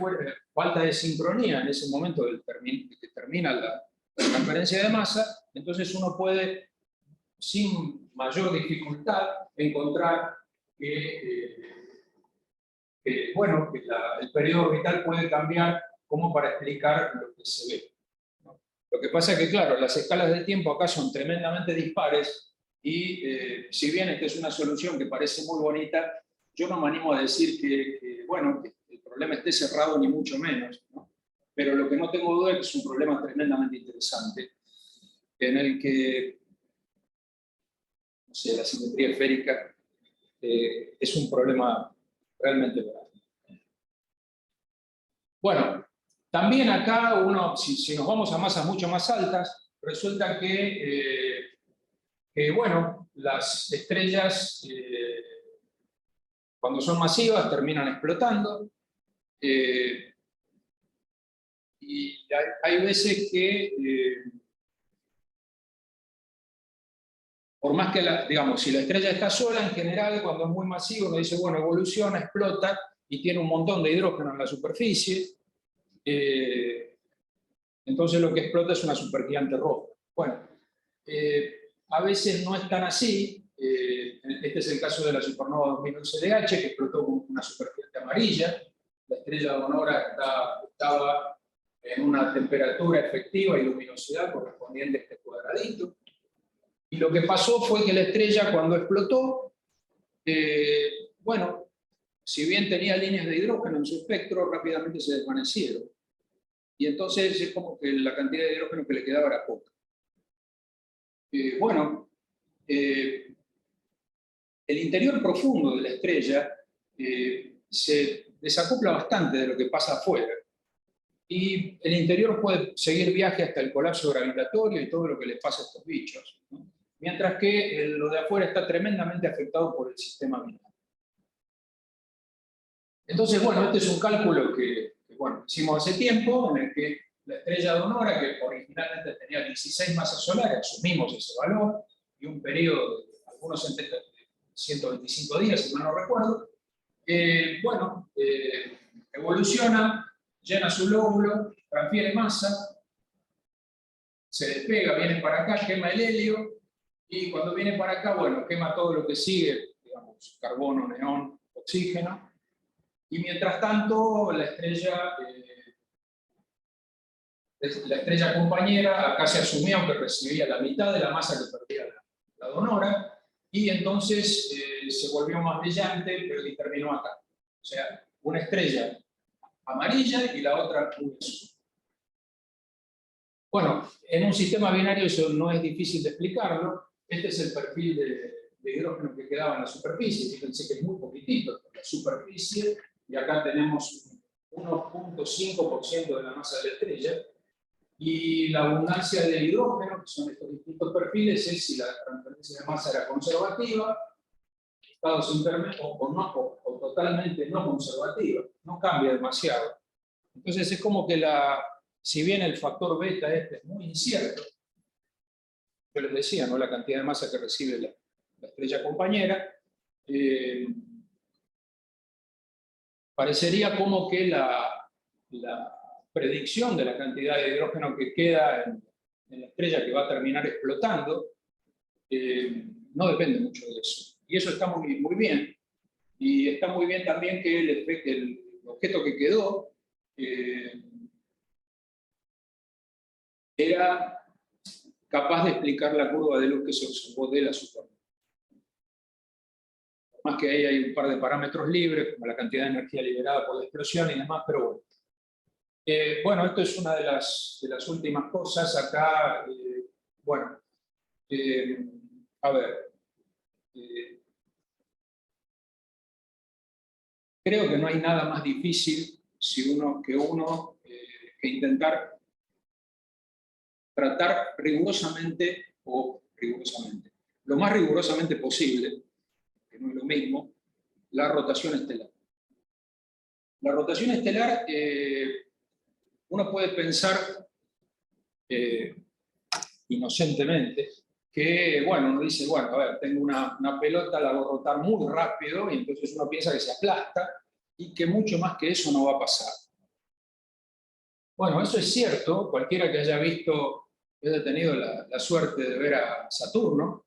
falta de sincronía en ese momento que termina la transferencia de masa, entonces uno puede, sin mayor dificultad, encontrar bueno, que el periodo orbital puede cambiar como para explicar lo que se ve. Lo que pasa es que, claro, las escalas del tiempo acá son tremendamente dispares y si bien esta es una solución que parece muy bonita, yo no me animo a decir bueno, que el problema esté cerrado ni mucho menos, ¿no? Pero lo que no tengo duda es que es un problema tremendamente interesante en el que, no sé, la simetría esférica es un problema realmente grande. Bueno, también acá si nos vamos a masas mucho más altas, resulta que bueno, las estrellas, cuando son masivas, terminan explotando. Y hay veces que, por más que, digamos, si la estrella está sola, en general, cuando es muy masivo, uno dice, bueno, evoluciona, explota, y tiene un montón de hidrógeno en la superficie. Entonces lo que explota es una supergigante roja. Bueno, a veces no es tan así. Este es el caso de la supernova 2011 DH, que explotó con una supergigante amarilla. La estrella de Honora estaba en una temperatura efectiva y luminosidad correspondiente a este cuadradito. Y lo que pasó fue que la estrella, cuando explotó, bueno, si bien tenía líneas de hidrógeno en su espectro, rápidamente se desvanecieron. Y entonces es como que la cantidad de hidrógeno que le quedaba era poca. Bueno, el interior profundo de la estrella se desacopla bastante de lo que pasa afuera. Y el interior puede seguir viaje hasta el colapso gravitatorio y todo lo que les pasa a estos bichos, ¿no? Mientras que lo de afuera está tremendamente afectado por el sistema binario. Entonces, bueno, este es un cálculo que bueno, hicimos hace tiempo, en el que la estrella de Honora, que originalmente tenía 16 masas solares, asumimos ese valor, y un periodo de algunos 125 días, si mal no recuerdo, bueno, evoluciona, llena su lóbulo, transfiere masa, se despega, viene para acá, quema el helio, y cuando viene para acá, bueno, quema todo lo que sigue, digamos, carbono, neón, oxígeno, y mientras tanto la estrella compañera acá se asumió que recibía la mitad de la masa que perdía la de Honora, y entonces se volvió más brillante, pero y terminó acá. O sea, una estrella amarilla y la otra muy azul. Bueno, en un sistema binario eso no es difícil de explicarlo. Este es el perfil de hidrógeno que quedaba en la superficie. Fíjense que es muy poquitito, la superficie, y acá tenemos 1.5% de la masa de la estrella. Y la abundancia de hidrógeno, que son estos distintos perfiles, es si la transferencia de masa era conservativa, estados intermedios, o totalmente no conservativa. No cambia demasiado. Entonces es como que si bien el factor beta es muy incierto, yo les decía, ¿no?, la cantidad de masa que recibe la estrella compañera, parecería como que la predicción de la cantidad de hidrógeno que queda en la estrella que va a terminar explotando no depende mucho de eso. Y eso está muy, muy bien. Y está muy bien también que el objeto que quedó era capaz de explicar la curva de luz que se observó de la supernova. Más que ahí hay un par de parámetros libres, como la cantidad de energía liberada por la explosión y demás, pero bueno. Bueno, esto es una de las últimas cosas. Acá, bueno, a ver. Creo que no hay nada más difícil que intentar tratar lo más rigurosamente posible, que no es lo mismo, la rotación estelar. La rotación estelar, uno puede pensar inocentemente que, bueno, uno dice, bueno, a ver, tengo una pelota, la hago rotar muy rápido, y entonces uno piensa que se aplasta, y que mucho más que eso no va a pasar. Bueno, eso es cierto. Cualquiera que haya tenido la suerte de ver a Saturno,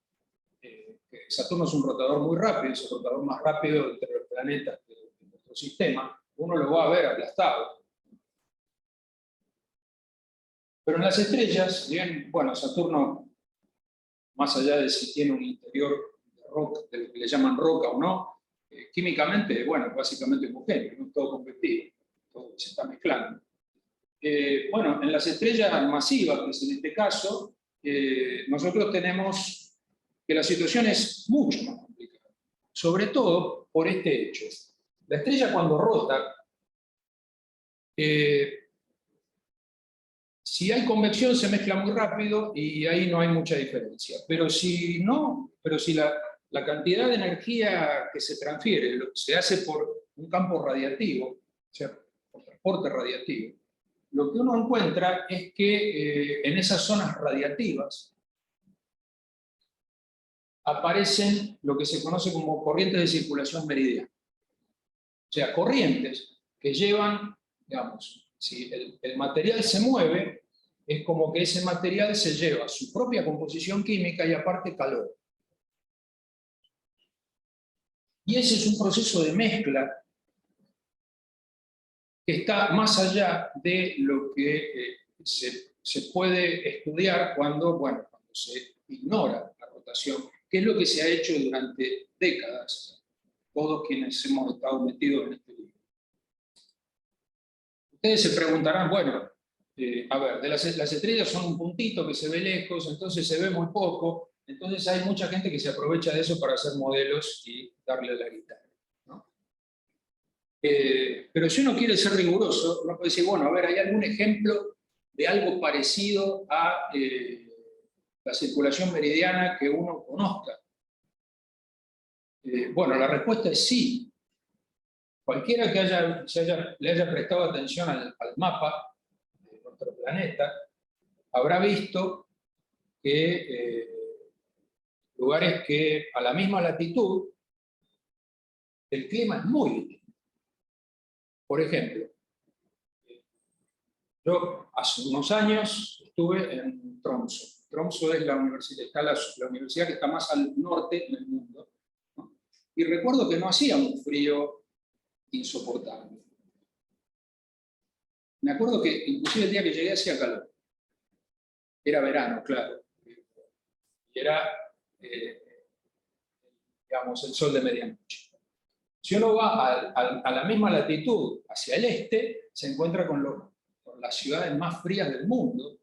Saturno es un rotador muy rápido, es el rotador más rápido entre los planetas de nuestro sistema, uno lo va a ver aplastado. Pero en las estrellas, bien, bueno, Saturno, más allá de si tiene un interior de roca, de lo que le llaman roca o no, químicamente, bueno, básicamente homogéneo, no todo competido, todo se está mezclando. Bueno, en las estrellas masivas, que es en este caso, nosotros tenemos que la situación es mucho más complicada, sobre todo por este hecho. La estrella, cuando rota, Si hay convección se mezcla muy rápido y ahí no hay mucha diferencia. Pero si no, si la cantidad de energía que se transfiere se hace por un campo radiativo, o sea, por transporte radiativo, lo que uno encuentra es que en esas zonas radiativas aparecen lo que se conoce como corrientes de circulación meridiana. O sea, corrientes que llevan, digamos, si el material se mueve, es como que ese material se lleva su propia composición química y aparte calor. Y ese es un proceso de mezcla que está más allá de lo que se puede estudiar cuando se ignora la rotación, que es lo que se ha hecho durante décadas, todos quienes hemos estado metidos en este libro. Ustedes se preguntarán, bueno, a ver, las estrellas son un puntito que se ve lejos, entonces se ve muy poco, entonces hay mucha gente que se aprovecha de eso para hacer modelos y darle la guitarra, ¿no? Pero si uno quiere ser riguroso, uno puede decir, bueno, a ver, ¿hay algún ejemplo de algo parecido a la circulación meridiana que uno conozca? Bueno, la respuesta es sí. Cualquiera que le haya prestado atención al mapa de nuestro planeta habrá visto que lugares que a la misma latitud el clima es muy distinto. Por ejemplo, yo hace unos años estuve en Tromsø. Tromsø es la universidad que está más al norte en el mundo, ¿no? Y recuerdo que no hacía un frío insoportable. Me acuerdo que inclusive el día que llegué hacía calor. Era verano, claro. Y era, digamos, el sol de medianoche. Si uno va a la misma latitud, hacia el este, se encuentra con las ciudades más frías del mundo,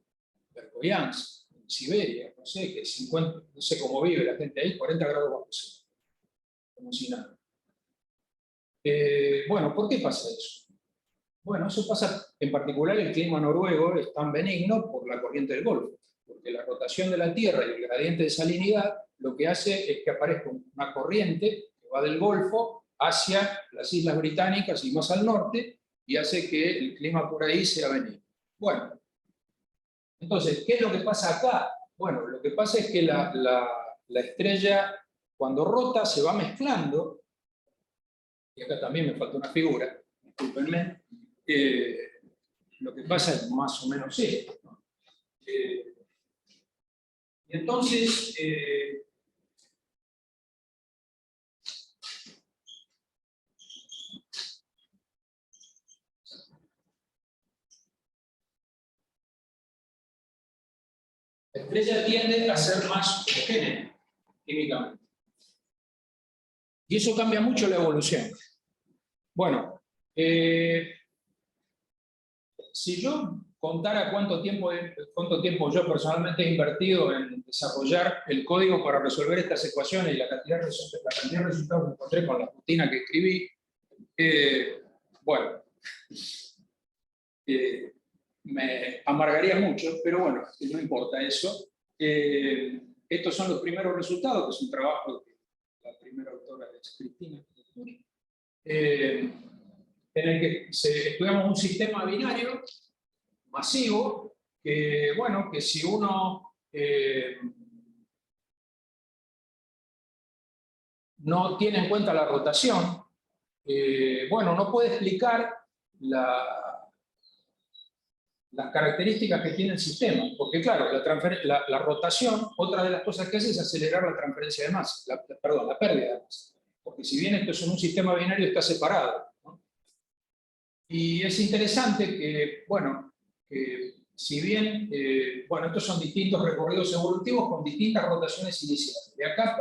Verkhoyansk, en Siberia, no sé, no sé cómo vive la gente ahí, 40 grados bajo cero, como si nada. Bueno, ¿por qué pasa eso? Bueno, eso pasa, en particular el clima noruego es tan benigno por la corriente del Golfo, porque la rotación de la Tierra y el gradiente de salinidad lo que hace es que aparezca una corriente que va del Golfo hacia las Islas Británicas y más al norte, y hace que el clima por ahí sea benigno. Bueno, entonces, ¿qué es lo que pasa acá? Bueno, lo que pasa es que la estrella, cuando rota, se va mezclando, y acá también me falta una figura, discúlpenme, lo que pasa es más o menos esto, ¿no? Y entonces, la estrella tiende a ser más homogénea químicamente. Y eso cambia mucho la evolución. Bueno, si yo contara cuánto tiempo yo personalmente he invertido en desarrollar el código para resolver estas ecuaciones y la cantidad de resultados que encontré con la rutina que escribí, bueno, me amargaría mucho, pero bueno, no importa eso. Estos son los primeros resultados, que es un trabajo de la primera autora es Cristina, en el que estudiamos un sistema binario masivo que, bueno, que si uno no tiene en cuenta la rotación, bueno, no puede explicar las características que tiene el sistema, porque claro, la rotación, otra de las cosas que hace es acelerar la transferencia de masa, la pérdida de masa, porque si bien esto es un sistema binario, está separado, ¿no? Y es interesante que, bueno, si bien, bueno, estos son distintos recorridos evolutivos con distintas rotaciones iniciales. De acá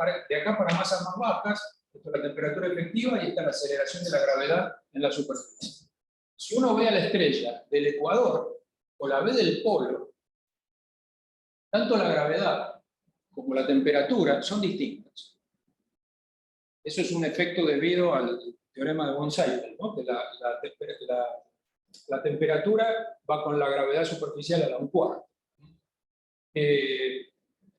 para masas más bajas, esto es la temperatura efectiva y esta es la aceleración de la gravedad en la superficie. Si uno ve a la estrella del ecuador o la ve del polo, tanto la gravedad como la temperatura son distintas. Eso es un efecto debido al teorema de Von-Seidel, ¿no? Que la la temperatura va con la gravedad superficial a la 1/4.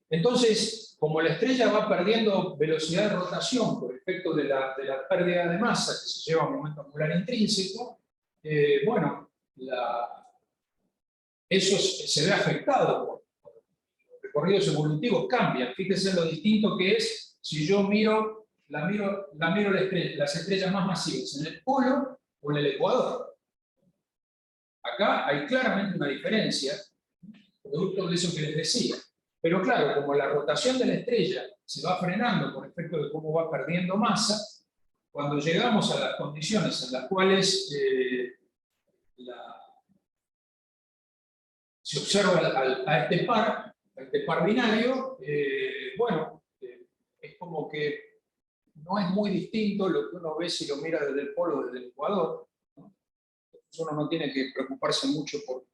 Entonces, como la estrella va perdiendo velocidad de rotación por efecto de la pérdida de masa que se lleva a un momento angular intrínseco, bueno, eso se ve afectado. Los recorridos evolutivos cambian. Fíjense lo distinto que es si yo miro las estrellas más masivas en el polo o en el ecuador. Acá hay claramente una diferencia, producto de eso que les decía. Pero claro, como la rotación de la estrella se va frenando por efecto de cómo va perdiendo masa, cuando llegamos a las condiciones en las cuales se observa a este par binario, bueno, es como que no es muy distinto lo que uno ve si lo mira desde el polo o desde el ecuador, ¿no? Entonces uno no tiene que preocuparse mucho por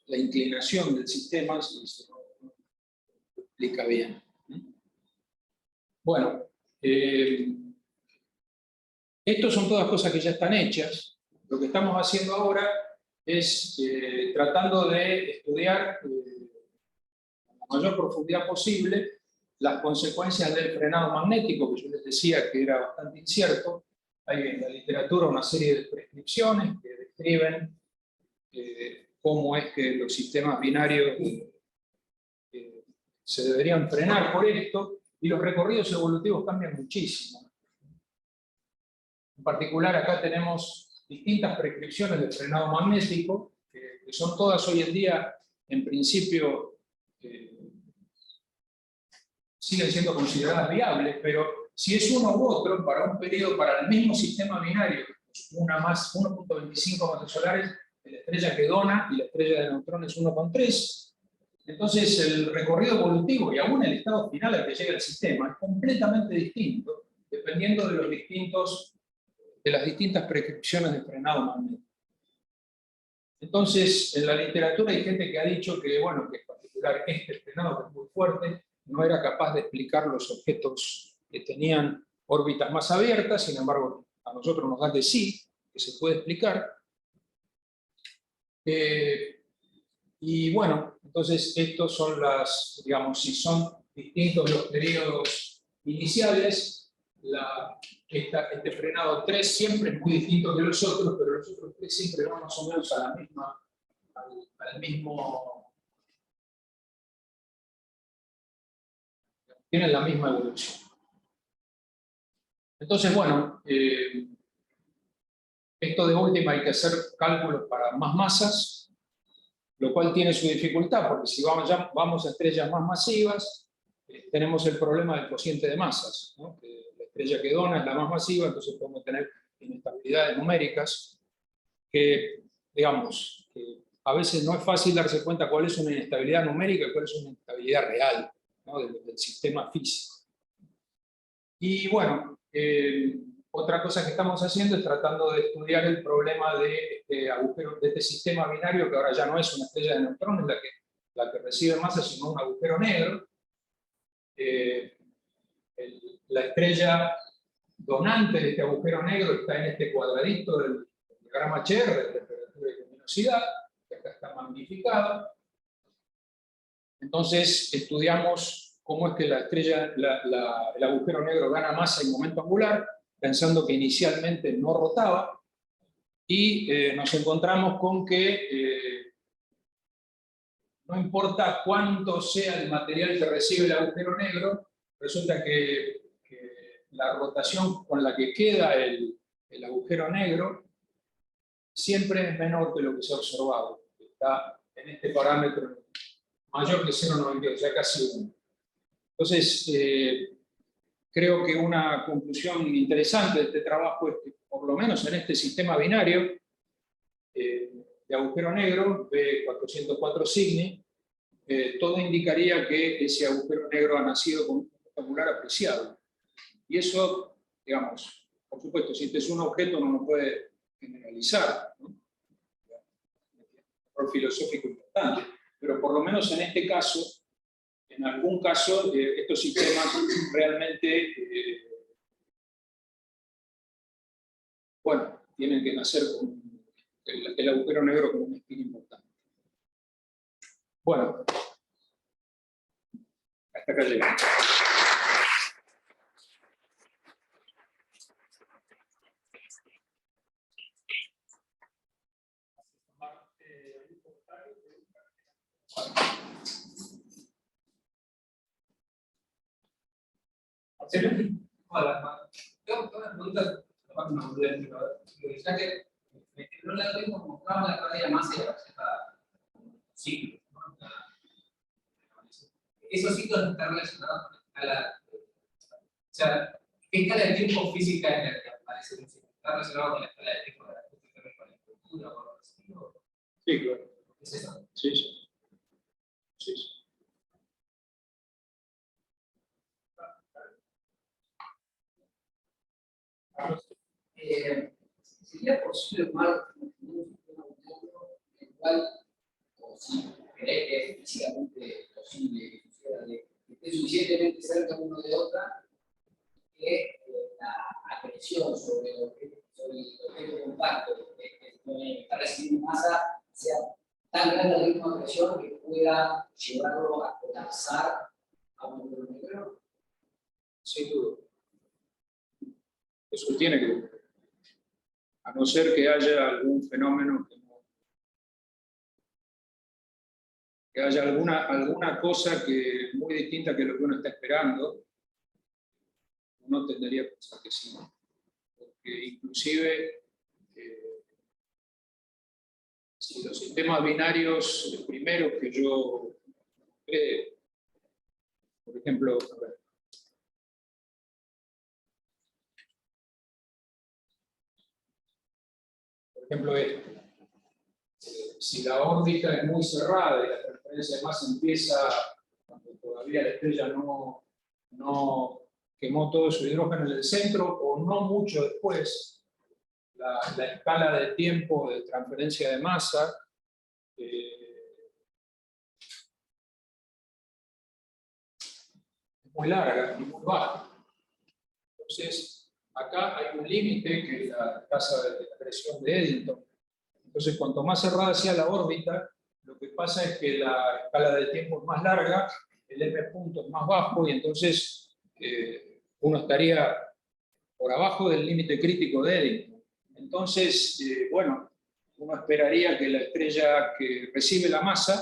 la inclinación del sistema, si se no explica bien. Bueno, estos son todas cosas que ya están hechas. Lo que estamos haciendo ahora es tratando de estudiar con la mayor profundidad posible las consecuencias del frenado magnético, que yo les decía que era bastante incierto. Hay en la literatura una serie de prescripciones que describen cómo es que los sistemas binarios se deberían frenar por esto, y los recorridos evolutivos cambian muchísimo. En particular, acá tenemos distintas prescripciones de frenado magnético, que son todas hoy en día, en principio, siguen siendo consideradas viables, pero si es uno u otro, para un periodo, para el mismo sistema binario, 1.25 mesosolares de la estrella que dona y la estrella de neutrones 1.3, entonces el recorrido evolutivo y aún el estado final al que llega el sistema es completamente distinto, dependiendo de las distintas prescripciones de frenado magnético. Entonces, en la literatura hay gente que ha dicho que, bueno, que en particular este frenado, que es muy fuerte, no era capaz de explicar los objetos que tenían órbitas más abiertas. Sin embargo, a nosotros nos da que sí, que se puede explicar. Y bueno, entonces estos son digamos, si son distintos los periodos iniciales, este frenado 3 siempre es muy distinto que los otros, pero los otros 3 siempre van más o menos a la misma, al mismo, tienen la misma evolución. Entonces, bueno, esto de última hay que hacer cálculos para más masas, lo cual tiene su dificultad, porque si vamos a estrellas más masivas, tenemos el problema del cociente de masas, ¿no? Que la estrella que dona es la más masiva, entonces podemos tener inestabilidades numéricas que, digamos, que a veces no es fácil darse cuenta cuál es una inestabilidad numérica y cuál es una inestabilidad real, ¿no? del sistema físico. Y bueno, otra cosa que estamos haciendo es tratando de estudiar el problema de este sistema binario, que ahora ya no es una estrella de neutrones la que recibe masa, sino un agujero negro. La estrella donante de este agujero negro está en este cuadradito del diagrama Cher de temperatura y luminosidad, que acá está magnificado. Entonces estudiamos cómo es que la estrella, el agujero negro gana masa y momento angular, pensando que inicialmente no rotaba, y nos encontramos con que no importa cuánto sea el material que recibe el agujero negro, resulta que la rotación con la que queda el agujero negro siempre es menor que lo que se ha observado. Está en este parámetro mayor que 0,92, ya casi 1. Entonces, creo que una conclusión interesante de este trabajo es que, por lo menos en este sistema binario de agujero negro, B404 Cygni, todo indicaría que ese agujero negro ha nacido con un momento angular apreciable. Y eso, digamos, por supuesto, si este es un objeto no lo puede generalizar, ¿no? Un error filosófico importante, pero por lo menos en este caso, en algún caso, estos sistemas realmente, bueno, tienen que nacer con el agujero negro como una espina importante. Bueno, hasta acá llegamos. Hola, tengo una pregunta, ya que en un algoritmo mostramos la carga de masa y representa ciclos, ¿no? Esos ciclos no están relacionados con la escala, o sea, ¿qué escala de tiempo física es la que aparece en un ciclo? ¿Está relacionado con la escala de tiempo de la con la estructura o algo así? Sí, claro. ¿Es eso? Sí, sí. Sí, sí. ¿Sería posible tomar un sistema binario en el cual, o si crees que es físicamente posible que suceda, que esté suficientemente cerca uno de otra, que la agresión sobre el objeto compacto que está recibiendo masa sea tan grande el ritmo de agresión que pueda llevarlo a colapsar a un agujero negro? Sin duda. Eso tiene que ocurrir. A no ser que haya algún fenómeno que haya alguna cosa que es muy distinta que lo que uno está esperando, uno tendría que pensar que sí. Porque inclusive, si los sistemas binarios, los primeros que yo por ejemplo, esto. Si la órbita es muy cerrada y la transferencia de masa empieza cuando todavía la estrella no quemó todo su hidrógeno en el centro, o no mucho después, la escala de tiempo de transferencia de masa es muy larga y muy baja. Entonces, acá hay un límite que es la tasa de acreción de Eddington. Entonces, cuanto más cerrada sea la órbita, lo que pasa es que la escala de tiempo es más larga, el m punto es más bajo, y entonces uno estaría por abajo del límite crítico de Eddington. Entonces, bueno, uno esperaría que la estrella que recibe la masa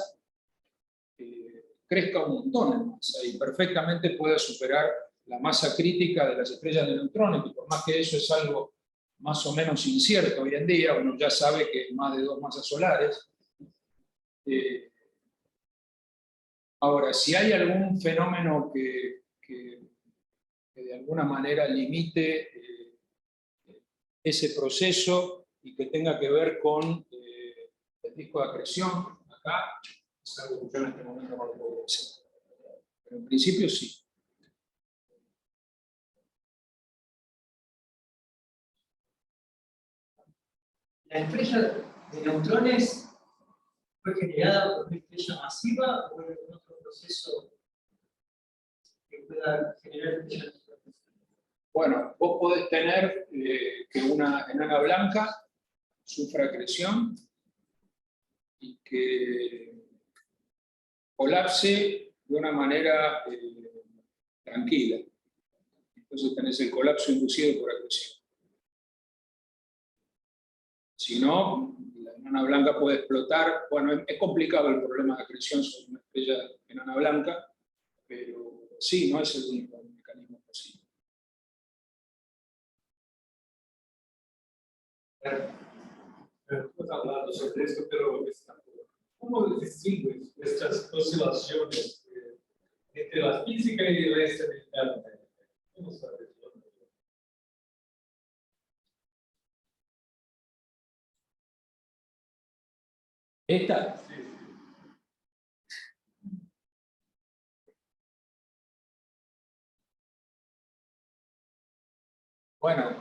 crezca un montón en masa y perfectamente pueda superar la masa crítica de las estrellas de neutrones, y por más que eso es algo más o menos incierto hoy en día, uno ya sabe que es más de 2 masas solares. Ahora, si hay algún fenómeno que de alguna manera limite ese proceso y que tenga que ver con el disco de acreción, acá es algo que yo en este momento no lo puedo decir. Pero en principio sí. ¿La estrella de neutrones fue generada por una estrella masiva o en otro proceso que pueda generar estrellas de neutrones? Bueno, vos podés tener que una enana blanca sufra acreción y que colapse de una manera tranquila. Entonces tenés el colapso inducido por acreción. Si no, la enana blanca puede explotar. Bueno, es complicado el problema de acreción sobre una estrella enana blanca, pero sí, no es el único mecanismo posible. Estamos hablando sobre esto, pero ¿cómo distingues estas oscilaciones entre la física y la estabilidad? ¿Cómo sabes? ¿Esta? Sí, Bueno,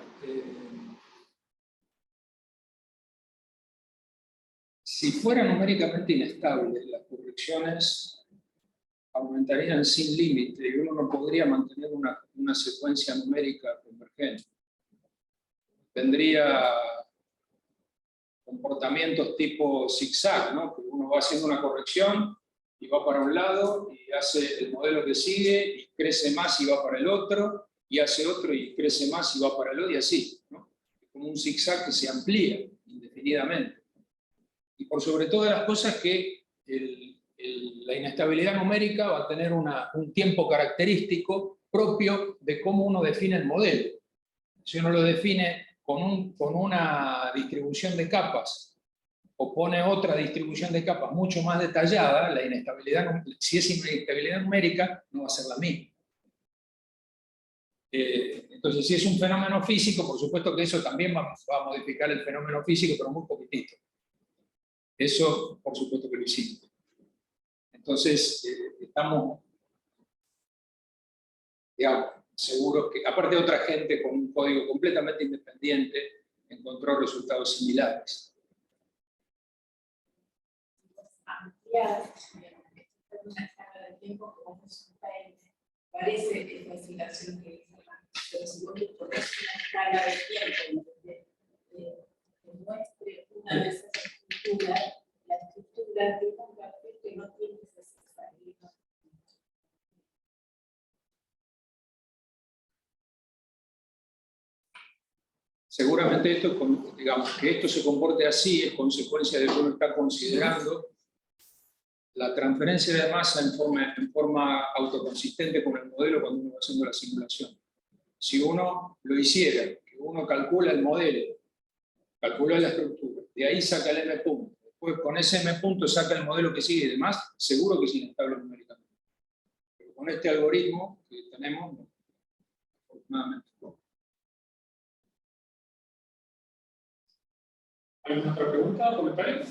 si fuera numéricamente inestable, las correcciones aumentarían sin límite y uno no podría mantener una secuencia numérica convergente. comportamientos tipo zigzag, ¿no? Que uno va haciendo una corrección y va para un lado y hace el modelo que sigue y crece más y va para el otro, y hace otro y crece más y va para el otro, y así, ¿no? Es como un zigzag que se amplía indefinidamente. Y por sobre todas las cosas que la inestabilidad numérica va a tener un tiempo característico propio de cómo uno define el modelo. Si uno lo define con una distribución de capas o pone otra distribución de capas mucho más detallada, la inestabilidad, si es inestabilidad numérica, no va a ser la misma. Entonces, si es un fenómeno físico, por supuesto que eso también va a modificar el fenómeno físico, pero muy poquitito. Eso, por supuesto que lo hicimos. Entonces, estamos, digamos, seguros que, aparte de otra gente con un código completamente independiente, encontró resultados similares. Ampliar una escala de tiempo como resulta parece que es la oscilación que dice, pero si vos le pones una escala de tiempo que muestre una de esas estructuras, la estructura de un cartel que no tiene esa sexualidad. Seguramente esto, digamos, que esto se comporte así es consecuencia de que uno está considerando la transferencia de masa en forma autoconsistente con el modelo cuando uno va haciendo la simulación. Si uno lo hiciera, que uno calcula el modelo, calcula la estructura, de ahí saca el m punto, después con ese m punto saca el modelo que sigue y demás, seguro que es inestable numéricamente. Pero con este algoritmo que tenemos, no, afortunadamente no. ¿Alguna otra pregunta o comentario?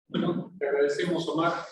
Bueno, te agradecemos, Omar.